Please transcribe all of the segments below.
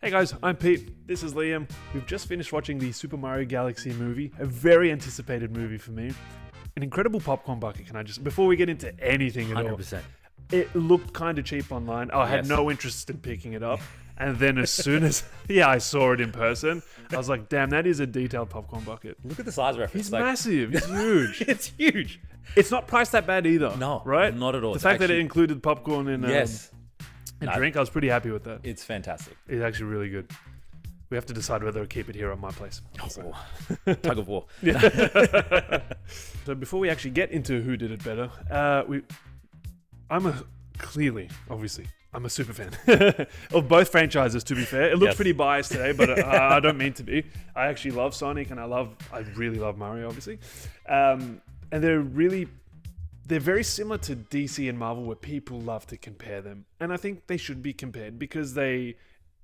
Hey guys, I'm Pete. This is Liam. We've just finished watching the Super Mario Galaxy movie, a very anticipated movie for me. An incredible popcorn bucket, before we get into anything at all. 100%. It looked kind of cheap online. I had Yes. no interest in picking it up. And then as soon as, I saw it in person, I was like, damn, that is a detailed popcorn bucket. Look at the size reference. It's massive. It's huge. It's huge. It's not priced that bad either. No, right? not at all. The It's fact that it actually- included popcorn and Yes. and drink, I was pretty happy with that. It's fantastic. It's actually really good. We have to decide whether to keep it here at my place. Oh, tug of war. So before we actually get into who did it better, I'm a super fan of both franchises, to be fair. It looks Yes. pretty biased today, but I don't mean to be. I actually love Sonic and I really love Mario, obviously. And they're very similar to DC and Marvel, where people love to compare them. And I think they should be compared because they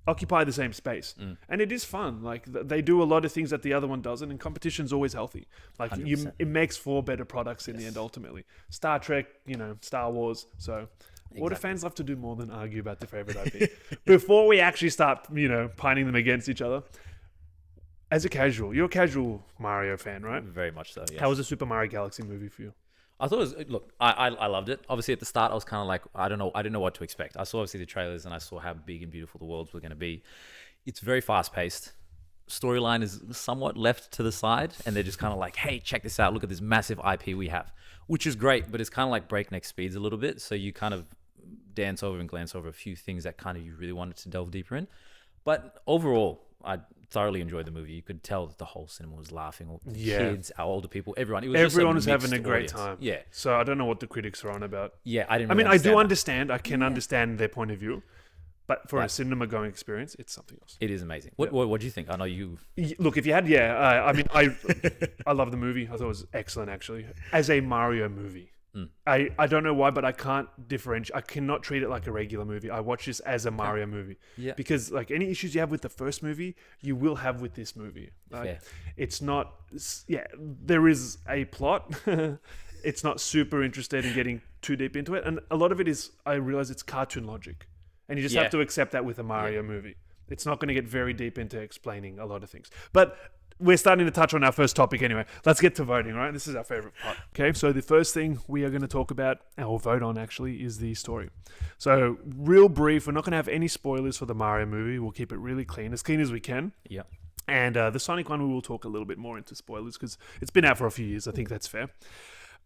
occupy the same space. And it is fun. Like, they do a lot of things that the other one doesn't, and competition's always healthy. Like, 100%. it makes for better products in the end, ultimately. Star Trek, Star Wars. So what do fans love to do more than argue about their favorite IP? Before we actually start, pining them against each other, as a casual, you're a casual Mario fan, right? Very much so, yes. How was the Super Mario Galaxy movie for you? I thought it was, look, I loved it. Obviously, at the start, I was kind of like, I didn't know what to expect. I saw obviously the trailers and I saw how big and beautiful the worlds were going to be. It's very fast paced. Storyline is somewhat left to the side, and they're just kind of like, hey, check this out. Look at this massive IP we have, which is great, but it's kind of like breakneck speeds a little bit. So you kind of dance over and glance over a few things that kind of you really wanted to delve deeper in. But overall, I thoroughly enjoyed the movie. You could tell that the whole cinema was laughing. All the kids, our older people, everyone. It was Everyone just was having a mixed great audience. time. Yeah. So I don't know what the critics are on about. Yeah, I didn't I really mean, I do that. understand. I can understand their point of view. But for a cinema going experience, it's something else. It is amazing. What do you think? I know you... Look, if you had, I love the movie. I thought it was excellent, actually. As a Mario movie. I don't know why, but I can't differentiate. I cannot treat it like a regular movie. I watch this as a Mario movie. Yeah. Because like any issues you have with the first movie, you will have with this movie. Like, Fair. it's not, there is a plot. It's not super interested in getting too deep into it. And a lot of it is, I realize it's cartoon logic. And you just have to accept that with a Mario movie. It's not going to get very deep into explaining a lot of things. But we're starting to touch on our first topic anyway. Let's get to voting, right? This is our favorite part. Okay, so the first thing we are going to talk about, or vote on actually, is the story. So real brief, we're not going to have any spoilers for the Mario movie. We'll keep it really clean as we can. Yeah. And the Sonic one, we will talk a little bit more into spoilers because it's been out for a few years. I think that's fair.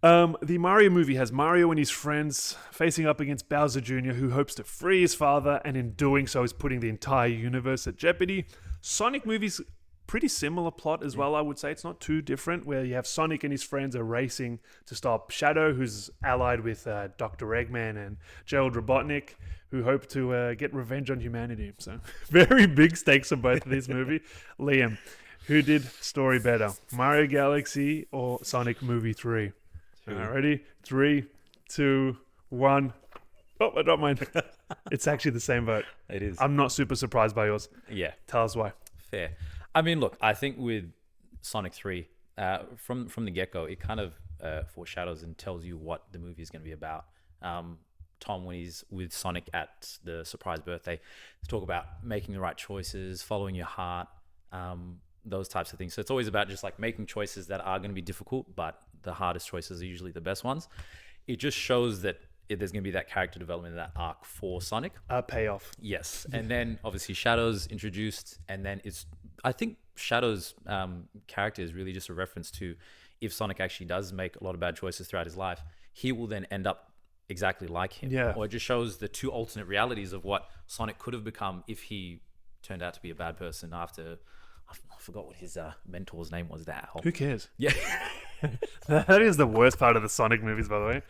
The Mario movie has Mario and his friends facing up against Bowser Jr., who hopes to free his father, and in doing so is putting the entire universe at jeopardy. Sonic movie's pretty similar plot as well, I would say. It's not too different, where you have Sonic and his friends are racing to stop Shadow, who's allied with Dr. Eggman and Gerald Robotnik, who hope to get revenge on humanity. So very big stakes for both of these movies. Liam, who did story better, Mario Galaxy or Sonic Movie 3? All right, ready? 3, 2, 1. Oh, I dropped mine. It's actually the same vote. It is. I'm not super surprised by yours. Yeah. Tell us why. Fair. I mean, look, I think with Sonic 3, from the get-go, it kind of foreshadows and tells you what the movie is going to be about. Tom, when he's with Sonic at the surprise birthday, to talk about making the right choices, following your heart, those types of things. So it's always about just like making choices that are going to be difficult, but the hardest choices are usually the best ones. It just shows that there's going to be that character development in that arc for Sonic. Payoff. Yes. And then obviously Shadow's introduced, and then I think Shadow's character is really just a reference to, if Sonic actually does make a lot of bad choices throughout his life, he will then end up exactly like him. Yeah. Or it just shows the two alternate realities of what Sonic could have become if he turned out to be a bad person after... I forgot what his mentor's name was. That Al. Who cares? Yeah. That is the worst part of the Sonic movies, by the way.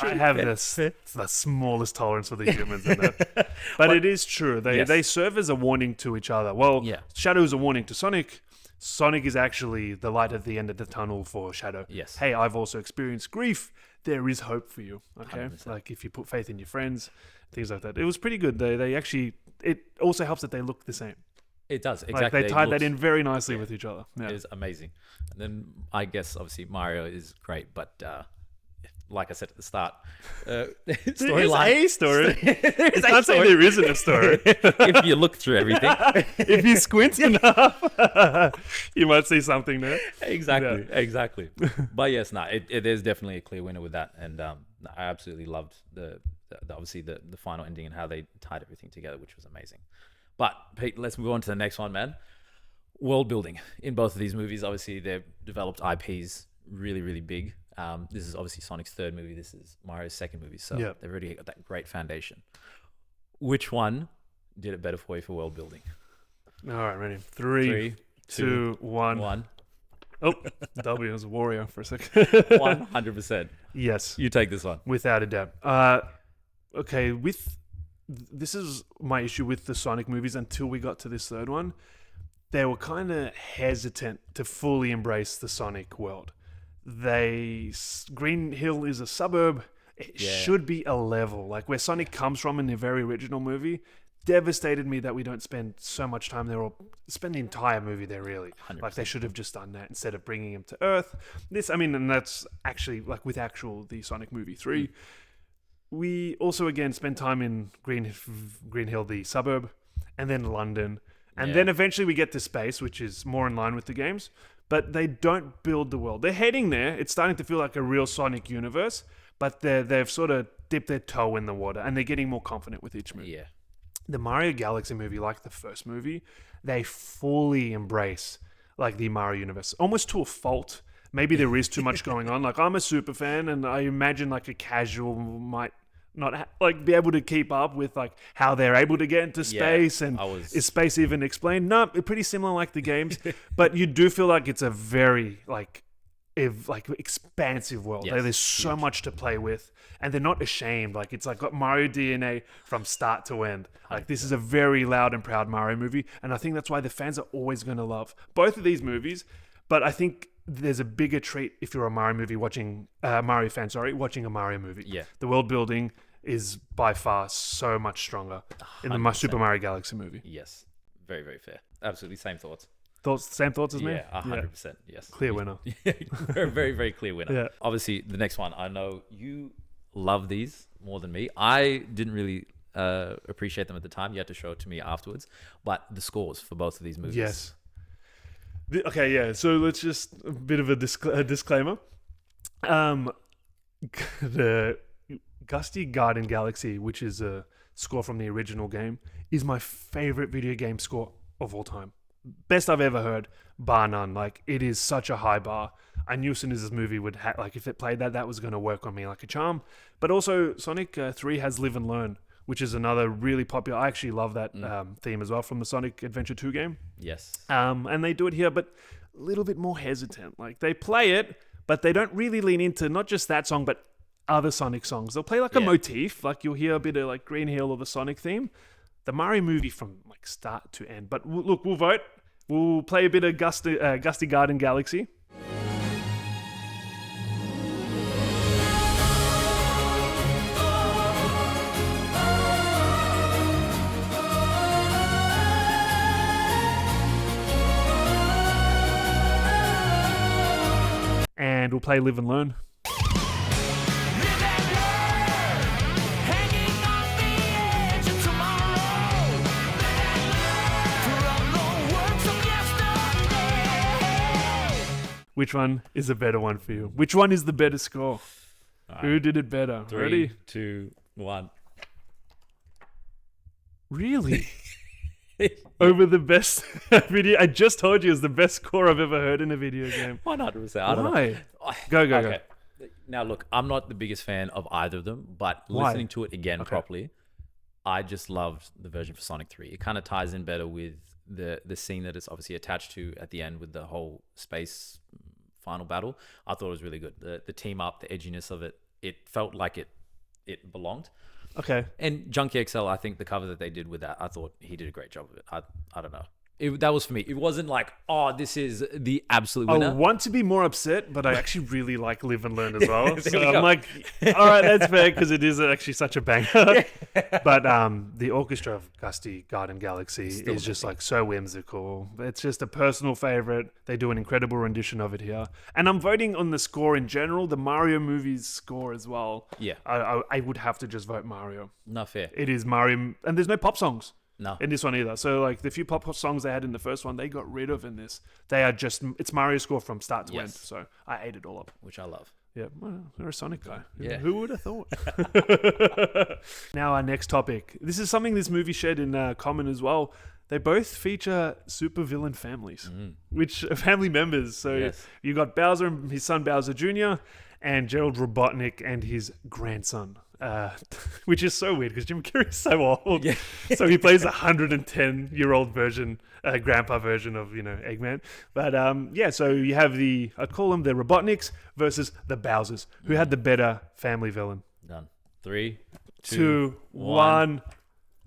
I have the smallest tolerance for the humans in that. But it is true. They serve as a warning to each other. Well, Shadow is a warning to Sonic. Sonic is actually the light at the end of the tunnel for Shadow. Yes. Hey, I've also experienced grief. There is hope for you. Okay. 100%. Like if you put faith in your friends, things like that. It was pretty good. They actually, it also helps that they look the same. It does, exactly. Like they tied that in very nicely with each other. Yeah. It is amazing. And then I guess obviously Mario is great, but like I said at the start, There is storyline. a story. There is You a can't say story. there isn't a story. If you look through everything. If you squint enough, you might see something there. Exactly. But yes, there's definitely a clear winner with that, and I absolutely loved the obviously the final ending and how they tied everything together, which was amazing. But Pete, let's move on to the next one, man. World building in both of these movies. Obviously, they've developed IPs really, really big. This is obviously Sonic's third movie. This is Mario's second movie, so Yeah. they've already got that great foundation. Which one did it better for you for world building? All right, ready. Three, two, one. One. Oh, W was a warrior for a second. 100%. Yes, You take this one. without a doubt. Okay, this is my issue with the Sonic movies until we got to this third one. They were kind of hesitant to fully embrace the Sonic world. Green Hill is a suburb. It Yeah. should be a level. Like where Sonic comes from in the very original movie, devastated me that we don't spend so much time there or spend the entire movie there, really. 100%. Like they should have just done that instead of bringing him to Earth. And that's actually like with the Sonic movie 3. We also again spend time in Green Hill, the suburb, and then London. And Yeah. then eventually we get to space, which is more in line with the games. But they don't build the world. They're heading there. It's starting to feel like a real Sonic universe. But they've sort of dipped their toe in the water. And they're getting more confident with each movie. Yeah. The Mario Galaxy movie, like the first movie, they fully embrace like the Mario universe. Almost to a fault. Maybe there is too much going on. Like I'm a super fan. And I imagine like a casual might not be able to keep up with like how they're able to get into space and is space even explained? No, pretty similar like the games, but you do feel like it's a very expansive world. Yes, There's so much to play with, and they're not ashamed. Like it's like got Mario DNA from start to end. Like this is a very loud and proud Mario movie, and I think that's why the fans are always going to love both of these movies. But I think there's a bigger treat if you're a Mario fan, watching a Mario movie. Yeah. The world building is by far so much stronger in the 100%. Super Mario Galaxy movie. Yes. Very, very fair. Absolutely same thoughts. Same thoughts as me? Yeah, 100%. Yes. Clear winner. Very, very, very clear winner. Yeah. Obviously, the next one, I know you love these more than me. I didn't really appreciate them at the time. You had to show it to me afterwards. But the scores for both of these movies. Yes. Okay, yeah. So let's just a bit of a disclaimer. The Gusty Garden Galaxy, which is a score from the original game, is my favorite video game score of all time. Best I've ever heard, bar none. Like it is such a high bar. I knew as soon as this movie would if it played that was going to work on me like a charm. But also Sonic 3 has Live and Learn, which is another really popular. I actually love that theme as well from the Sonic Adventure 2 game. Yes. And they do it here, but a little bit more hesitant. Like they play it, but they don't really lean into not just that song, but other Sonic songs. They'll play like a motif, like you'll hear a bit of like Green Hill or the Sonic theme. The Mario movie from like start to end. But look, we'll vote. We'll play a bit of Gusty Garden Galaxy. And we'll play Live and Learn. Which one is a better one for you? Which one is the better score? Who did it better? 3, Ready? 2, 1. Really? Over the best video? I just told you it's the best score I've ever heard in a video game. 100%. I don't know. Why? Go. Now, look, I'm not the biggest fan of either of them, but Why? listening to it again properly, I just loved the version for Sonic 3. It kind of ties in better with the scene that it's obviously attached to at the end with the whole space final battle. I thought it was really good. The team up, the edginess of it, it felt like it belonged. Okay. And Junkie XL, I think the cover that they did with that, I thought he did a great job of it. I don't know. That was for me. It wasn't like, oh, this is the absolute I winner. want to be more upset, but I actually really like Live and Learn as well. There So we I'm go. like, all right, that's fair because it is actually such a banger. But the orchestra of Gusty Garden Galaxy Still is just like so whimsical. It's just a personal favorite. They do an incredible rendition of it here. And I'm voting on the score in general, the Mario movie's score as well. Yeah. I would have to just vote Mario. Not fair. It is Mario, and there's no pop songs. No. In this one either. So like the few pop songs they had in the first one, they got rid of in this. They are just, it's Mario score from start to end. Yes. So I ate it all up. Which I love. Yeah, well, you're a Sonic guy. Yeah. Who would have thought? Now our next topic. This is something this movie shared in common as well. They both feature supervillain families, which are family members. So Yes. you got Bowser and his son Bowser Jr. and Gerald Robotnik and his grandson. Which is so weird because Jim Carrey is so old. Yeah. So he plays a 110-year-old version, grandpa version of, Eggman. But yeah, so you have I'd call them the Robotniks versus the Bowsers, who had the better family villain. Done. 3, 2, 1.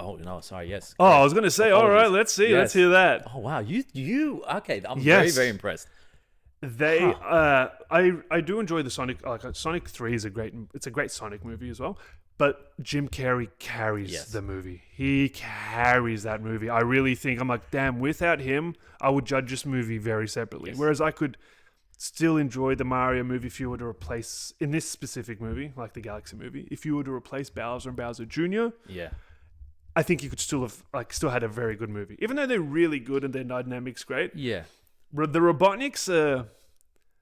Oh, no, sorry. Yes. Oh, I was going to say, all right, Apologies. let's see. Yes. Let's hear that. Oh, wow. You. Okay. I'm Yes. very, very impressed. I do enjoy the Sonic. Like Sonic 3 is a great Sonic movie as well. But Jim Carrey carries Yes. the movie. He carries that movie. I really think I'm like, damn. Without him, I would judge this movie very separately. Yes. Whereas I could still enjoy the Mario movie if you were to replace in this specific movie, like the Galaxy movie. If you were to replace Bowser and Bowser Jr., Yeah. I think you could still had a very good movie, even though they're really good and their dynamics great. Yeah. The Robotniks,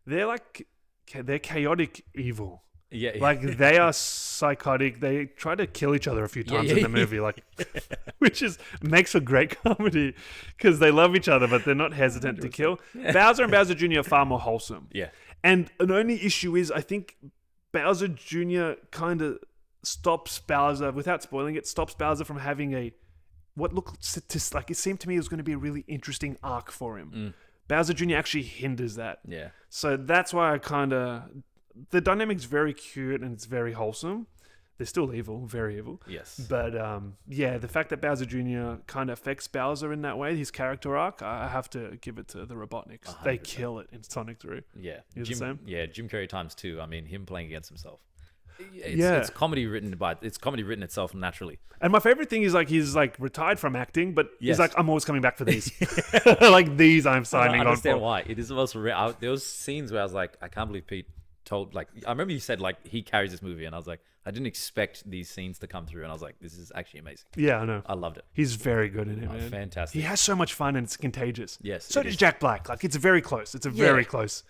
they're chaotic evil. Yeah. Like they are psychotic. They try to kill each other a few times in the movie, which makes for great comedy because they love each other, but they're not hesitant to kill. Bowser and Bowser Jr. are far more wholesome. Yeah. And an only issue is I think Bowser Jr. kind of stops Bowser, without spoiling it, stops Bowser from having what looked like it seemed to me it was going to be a really interesting arc for him. Bowser Jr. actually hinders that. Yeah. So that's why the dynamic's very cute and it's very wholesome. They're still evil, very evil. Yes. But yeah, the fact that Bowser Jr. kind of affects Bowser in that way, his character arc, I have to give it to the Robotniks. They 100%. kill it in Sonic 3. Yeah. You're the same? Yeah. Jim Carrey times 2. I mean, him playing against himself. Yeah. It's comedy written itself naturally. And my favorite thing is he's retired from acting, but Yes. he's like, I'm always coming back for these. Like these I'm I signing don't on understand for. why. It is the most real. There was scenes where I was like, I can't believe Pete told, like, I remember you said, like, he carries this movie, and I was like, I didn't expect these scenes to come through, and I was like, this is actually amazing. Yeah, I know. I loved it. He's very good in it, man. Fantastic. He has so much fun and it's contagious. Yes, So it does is. Jack Black. Like it's very close. It's a very close.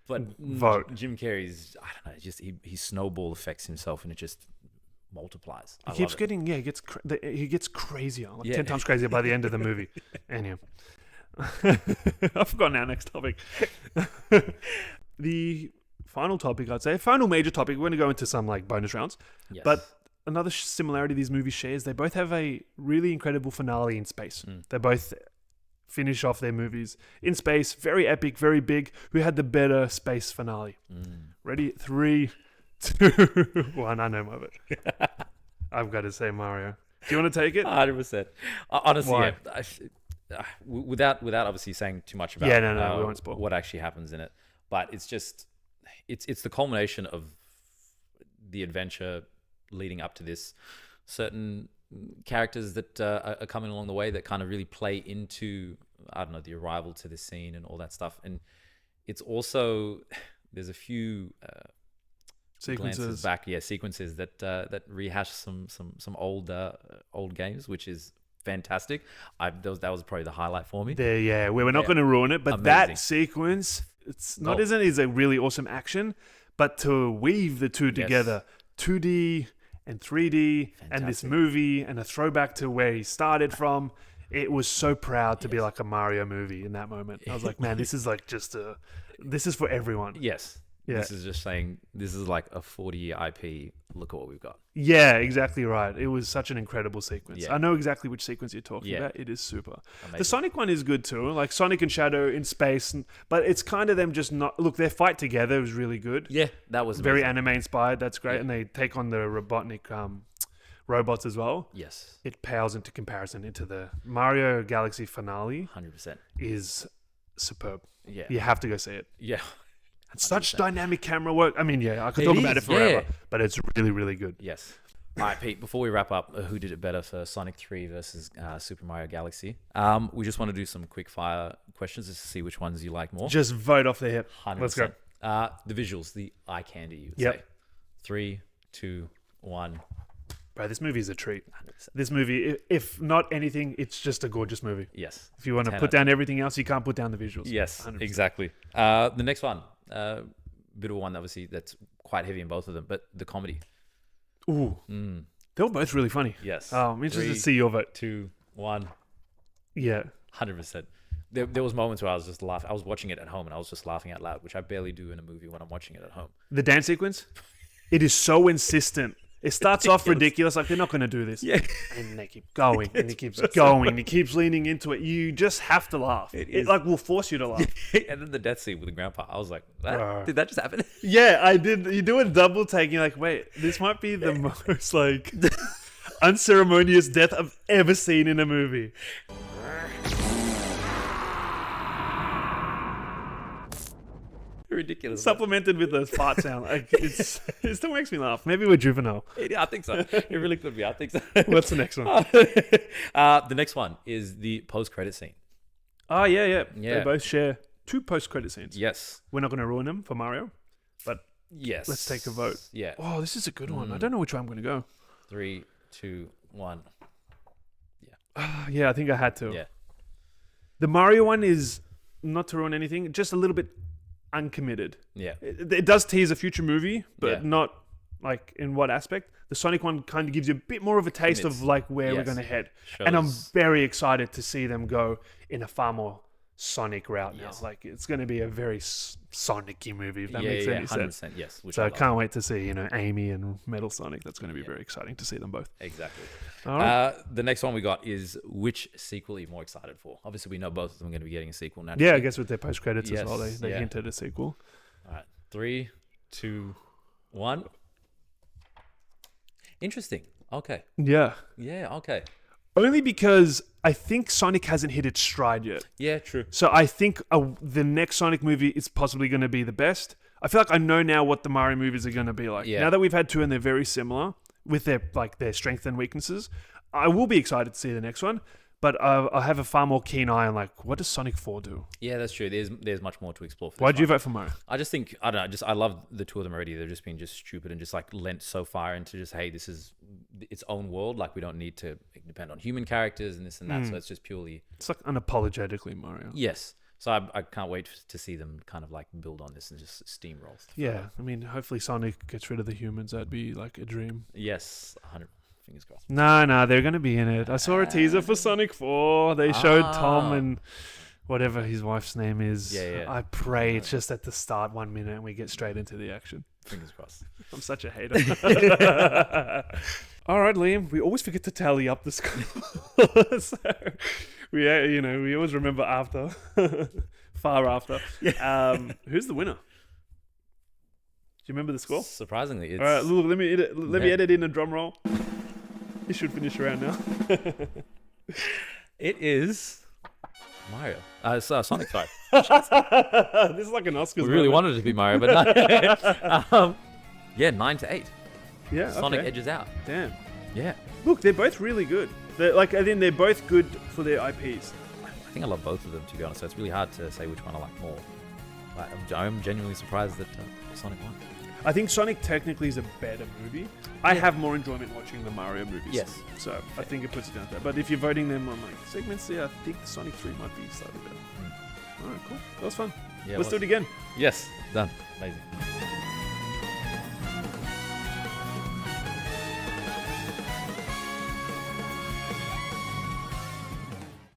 But Vote. Jim Carrey's, I don't know, just he snowball affects himself, and it just multiplies. I He keeps love it. getting he gets crazier, like Yeah. 10 times crazier by the end of the movie. Anyhow, I've forgotten our next topic. The final topic, I'd say, final major topic. We're going to go into some like bonus rounds, Yes. but another similarity these movies share is they both have a really incredible finale in space. They both finish off their movies in space, very epic, very big. Who had the better space finale? Ready? 3, 2, 1. I know my vote. I've got to say Mario. Do you want to take it? 100%. Honestly, Why? yeah. Without obviously saying too much about Yeah, no, we won't spoil. what actually happens in it, but it's just it's the culmination of the adventure leading up to this. Certain characters that are coming along the way that kind of really play into, I don't know, the arrival to this scene and all that stuff. And it's also, there's a few glances back, sequences that rehash some old games, which is fantastic. That was probably the highlight for me. We're not Yeah. going to ruin it, but Amazing. that sequence, it's not Oh. isn't is a really awesome action, but to weave the two together, 2D and 3D, and this Fantastic. movie, and a throwback to where he started from. It was so proud to be like a Mario movie in that moment. I was like, man, this is like this is for everyone. Yes. Yeah. This is just saying, this is like a 40-year IP. Look at what we've got. Yeah, exactly right. It was such an incredible sequence. Yeah. I know exactly which sequence you're talking Yeah. about. It is super. Amazing. The Sonic one is good too, like Sonic and Shadow in space, but it's kind of them just not. Look, their fight together was really good. Yeah, that was Very amazing. anime inspired. That's great, Yeah. and they take on the Robotnik robots as well. Yes. It pales into comparison into the Mario Galaxy finale 100%. is superb. Yeah. You have to go see it. Yeah. It's such 100%. dynamic camera work. I mean, I could It talk about it is, forever, yeah. but it's really, really good. Yes. All right, Pete, before we wrap up, who did it better for Sonic 3 versus Super Mario Galaxy? We just want to do some quick fire questions just to see which ones you like more. Just vote off the hip. 100%. Let's go. The visuals, the eye candy, you would Yep. say. 3, 2, 1. Bro, this movie is a treat. 100%. This movie, if not anything, it's just a gorgeous movie. Yes. If you want to 10 put out down everything else, you can't put down the visuals. Yes, 100%. exactly. The next one, bit of one, obviously, that's quite heavy in both of them, but the comedy. Ooh. They were both really funny. Yes. I'm interested 3, to see your vote. 2, 1. Yeah. 100%. There was moments where I was just laughing. I was watching it at home and I was just laughing out loud, which I barely do in a movie when I'm watching it at home. The dance sequence, it is so insistent. It starts off ridiculous, like they're not going to do this. Yeah. And they keep going, and it keeps going, and he keeps leaning into it. You just have to laugh. It like will force you to laugh. And then the death scene with the grandpa, I was like, Bro. did that just happen? Yeah, I did. You do a double take. You're like, wait, this might be the most like unceremonious death I've ever seen in a movie. Ridiculous. Supplemented with the fart sound. Like it still makes me laugh. Maybe we're juvenile. I think so. It really could be. I think so. What's the next one? The next one is the post-credit scene. Oh, yeah. Yeah. They both share 2 post-credit scenes. Yes. We're not going to ruin them for Mario, but Yes. let's take a vote. Yeah. Oh, this is a good one. I don't know which way I'm going to go. 3, 2, 1. Yeah, I think I had to. Yeah. The Mario one is, not to ruin anything, just a little bit uncommitted. Yeah. It does tease a future movie, but Yeah. not like in what aspect. The Sonic one kind of gives you a bit more of a taste Commits. of like where we're Yes. going to head. And I'm Shows- very excited to see them go in a far more Sonic route now. Yes. Like it's going to be a very Sonic-y movie, if that yeah, makes yeah, any 100%. sense. Yes. Which So I love. can't wait to see, Amy and Metal Sonic. That's going to be very exciting to see them both. Exactly. All right. The next one we got is which sequel are you more excited for? Obviously, we know both of them are going to be getting a sequel now. Yeah, I guess with their post credits Yes, as well, they yeah. hinted a sequel. All right. 3, 2, 1. Interesting. Okay. Yeah, Yeah. Okay. only because I think Sonic hasn't hit its stride yet. Yeah. True. So I think the next Sonic movie is possibly going to be the best. I feel like I know now what the Mario movies are going to be like. Yeah. Now that we've had 2 and they're very similar with their strengths and weaknesses, I will be excited to see the next one. But I have a far more keen eye on like, what does Sonic 4 do? Yeah, that's true. There's much more to explore. For this Why'd you one. vote for Mario? I just think I don't know. I love the 2 of them already. They've just been just stupid and just like lent so far into just hey, this is its own world. Like we don't need to depend on human characters and this and that. So it's just purely It's like unapologetically Mario. yes. So I can't wait to see them kind of like build on this and just steamroll. Yeah, I mean, hopefully Sonic gets rid of the humans. That'd be like a dream. Yes, 100. Fingers crossed. No, they're going to be in it. I saw a teaser for Sonic 4. They showed Tom Ah. and whatever his wife's name is. Yeah. I pray it's just at the start 1 minute and we get straight into the action. Fingers crossed. I'm such a hater. All right, Liam. We always forget to tally up the score. So we always remember after, far after. Who's the winner? Do you remember the score? Surprisingly, it's All right, look, let me edit in a drum roll. You should finish around now. it is Mario. Sonic. Sorry, This is like an Oscars. we really moment. wanted it to be Mario, but no. 9-8. Yeah, Sonic okay. edges out. Damn. Yeah, Look, they're both really good. They're both good for their IPs. I think I love both of them, to be honest. So it's really hard to say which one I like more. Like, I'm genuinely surprised that Sonic won. I think Sonic technically is a better movie. I have more enjoyment watching the Mario movies. Yes. So I think it puts it down there. But if you're voting them on like segments, yeah, I think Sonic 3 might be slightly better. All right, cool. That was fun. Yeah, Let's do it again. Yes, done. Amazing.